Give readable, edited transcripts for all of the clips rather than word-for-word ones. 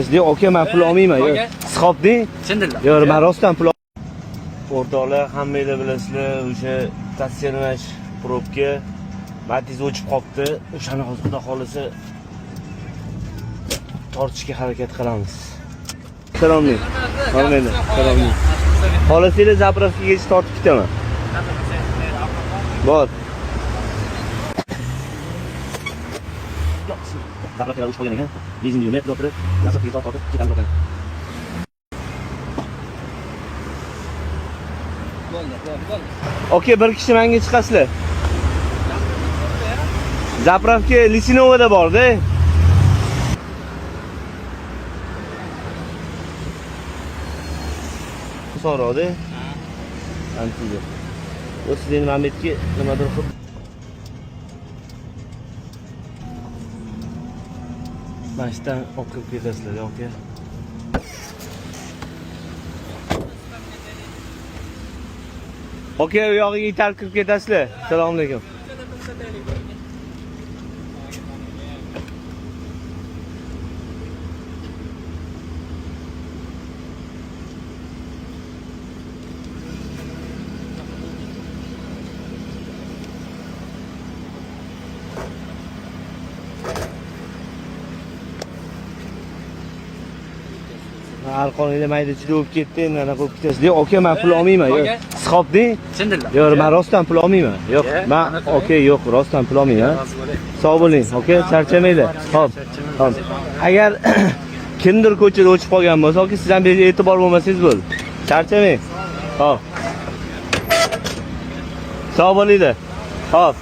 Aka, men pul olmayman. Siqobding? Chindilar. Yo'q, men rostdan pul o'rtoqlar, hammanglar bilasizlar, o'sha stasionar probka Matiz o'chib qolibdi. O'shani hozir xudo xolisa tortishga harakat qilamiz. Salomli. Salomli. Salomli. Xolasanglar zapravkaga tortib ketaman. Bor. Zapravkaga o'chib qolgan ekan. Lizing yurib o'tirib, zapravkaga tortib ketamiz ekan. Okey, bir kishi menga chiqasizlar. Zapravka Lisinovada bor-da. So'radi. Antiga. O'zingizning Mametga nimadir qilib. Mashtan o'qib ketasizlar, aka. Okey, u yog'iga itarib kirib ketasizlar. Assalomu alaykum. Arqoningda mayda-chuyda bo'lib ketdi, mana qo'yib ketasizlar. Aka, men pul olmayman. Siqobding? Chindilar. Yo'q, men rostdan pul olmayman. Yo'q, men okey, yo'q, rostdan pul olmayman. Sog' bo'ling, okey, charchamanglar. Xo'p. Xo'p. Agar kimdir ko'chada o'chib qolgan bo'lsa, okey, siz ham e'tibor bo'lmasangiz bo'ldi. Charchamang. Xo'p. Sog' bo'linglar. Xo'p.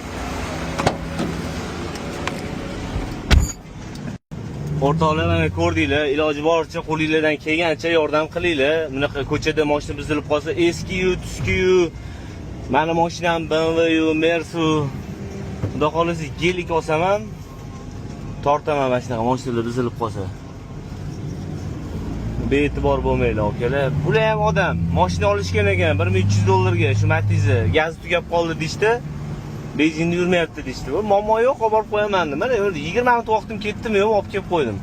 O'rtoqlar, mana ko'rdinglar, iloji boricha qo'lingizdan kelgancha yordam qilinglar. Bunaqa ko'chada mashina buzilib qolsa, eski-yu, tuski-yu, mani mashinam BMW-yu, Mersu. Xudo xolasa gelik olsam ham tortaman mana shunaqa mashinalar buzilib qolsa. Bee'tibor bo'lmanglar, akalar. Bular ham odam, mashina olishgan ekan $1300 shu Matiz'i. Gaz tugab qoldi deydi. Benzinda yurmayapti deydi. Muammo yo'q, olib borib qo'yaman. Mana 20 minut vaqtim ketdimi, yo'q, olib kelib qo'ydim.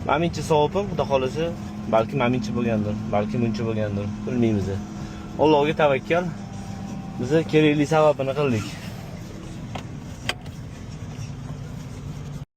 Menimcha savobim, xudo xolasa, balki menimcha bo'lgandir, balki buncha bo'lgandir, bilmaymiz. Allohga tavakkal. Biz kerakli sababini qildik.